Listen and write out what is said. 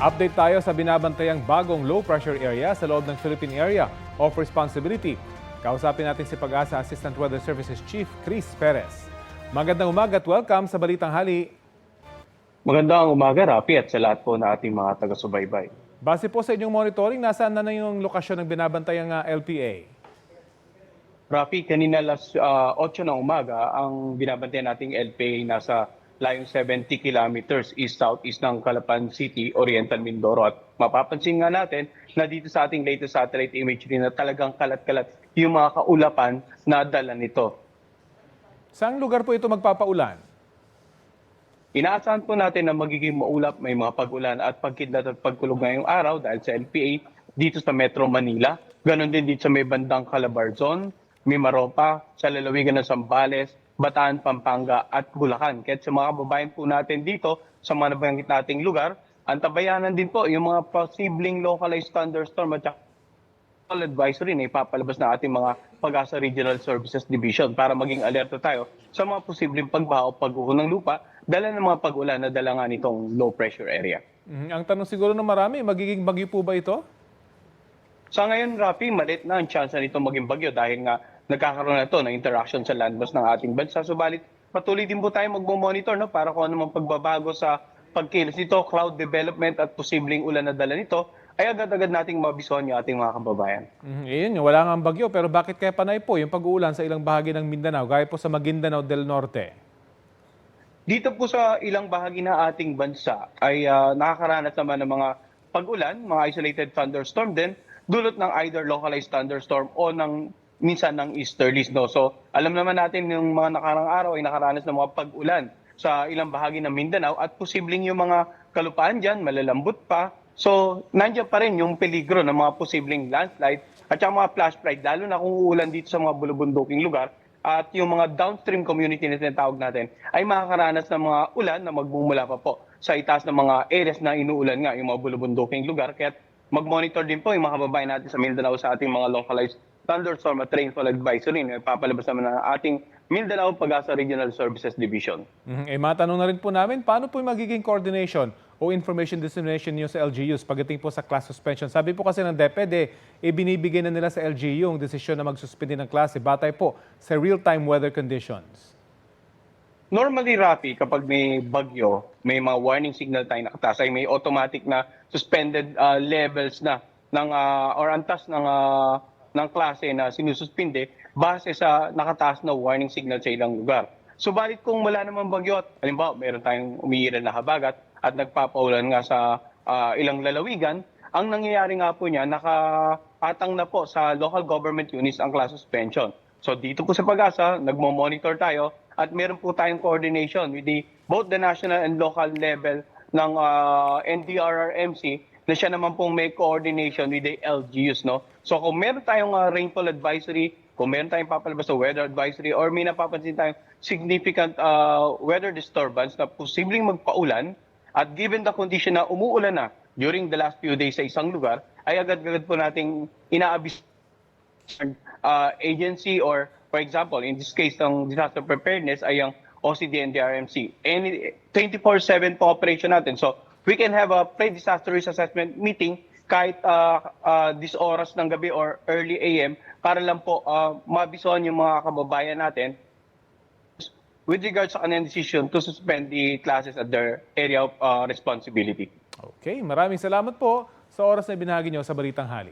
Update tayo sa binabantayang bagong low pressure area sa loob ng Philippine Area of Responsibility. Kausapin natin si Pag-asa Assistant Weather Services Chief Chris Perez. Magandang umaga at welcome sa Balitang Hali. Magandang umaga, Rafi, at sa lahat po na ating mga taga-subaybay. Base po sa inyong monitoring, nasaan na yung lokasyon ng binabantayang LPA? Rafi, kanina 8 ng umaga, ang binabantayan nating LPA nasa layong 70 kilometers east-southeast ng Calapan City, Oriental Mindoro. At mapapansin nga natin na dito sa ating latest satellite imagery na talagang kalat-kalat yung mga kaulapan na dala nito. Saang lugar po ito magpapaulan? Inaasahan po natin na magiging maulap, may mga pag-ulan at pagkidlat at pagkulog ngayong araw dahil sa LPA dito sa Metro Manila. Ganon din dito sa may bandang Calabarzon, Mimaropa, sa lalawigan ng Zambales, Bataan, Pampanga at Bulacan. Kaya sa mga kababayan po natin dito sa mga nabanggit nating lugar, ang tabayanan din po yung mga posibleng localized thunderstorm at advisory na ipapalabas na ating mga Pag-asa Regional Services Division para maging alerto tayo sa mga posibleng pagbaha o pagguho ng lupa dala ng mga pag-ulan na dala nga nitong low pressure area. Ang tanong siguro ng marami, magiging bagyo po ba ito? Sa ngayon, Rafi, malit na ang chance na nito maging bagyo dahil nga nagkakaroon na ito ng interaction sa landmass ng ating bansa. Subalit, patuloy din po tayo magmomonitor para kung ano mang pagbabago sa pagkilos nito, cloud development at posibleng ulan na dala nito, ay agad-agad nating mabisuhan yung ating mga kababayan. Ayun, wala nga ang bagyo, pero bakit kaya panay po yung pag-uulan sa ilang bahagi ng Mindanao, gaya po sa Maguindanao del Norte? Dito po sa ilang bahagi ng ating bansa ay nakakaranas naman ng mga pag-ulan, mga isolated thunderstorm din, dulot ng either localized thunderstorm o minsan ng easterlies. No? So alam naman natin yung mga nakarang araw ay nakaranas ng mga pag-ulan sa ilang bahagi ng Mindanao at posibleng yung mga kalupaan dyan, malalambot pa. So nandiyan pa rin yung peligro ng mga posibleng landslide at saka mga flash flood, lalo na kung uulan dito sa mga bulubunduking lugar. At yung mga downstream community na tinatawag natin ay makakaranas ng mga ulan na magmumula pa po sa itaas ng mga areas na inuulan nga, yung mga bulubunduking lugar. Kaya mag-monitor din po yung mga kababayan natin sa Mindanao sa ating mga localized thunderstorm at rainfall advisory na ipapalabas naman ng ating Mindanao Pag-asa Regional Services Division. Matanong na rin po namin, paano po yung magiging coordination o information dissemination niyo sa LGUs pagdating po sa class suspension? Sabi po kasi ng DepEd, binibigay na nila sa LGU yung desisyon na magsuspindi ng klase batay po sa real-time weather conditions. Normally, Rafi, kapag may bagyo, may mga warning signal tayo nakataas, ay may automatic na suspended levels na ng, or antas ng klase na sinususpinde base sa nakataas na warning signal sa ilang lugar. Subalit kung wala namang bagyo at halimbawa meron tayong umiiral na habagat at nagpapaulan nga sa ilang lalawigan, ang nangyayari nga po niya, nakatang na po sa local government units ang class suspension. So dito po sa Pag-asa, nagmo-monitor tayo at meron po tayong coordination with both the national and local level ng NDRRMC na siya naman pong may coordination with the LGUs. No? So kung meron tayong rainfall advisory, kung meron tayong papalabas sa weather advisory or may napapansin tayong significant weather disturbance na posibleng magpaulan at given the condition na umuulan na during the last few days sa isang lugar, ay agad-agad po nating inaabis agency or for example, in this case, ng disaster preparedness ay ang OCD and DRMC. 24/7 po operation natin. So, we can have a pre-disaster risk assessment meeting kahit this oras ng gabi or early AM para lang po mabisuhan yung mga kababayan natin with regards sa kanilang decision to suspend the classes at their area of responsibility. Okay, maraming salamat po sa oras na binahagi niyo sa Balitang Hali.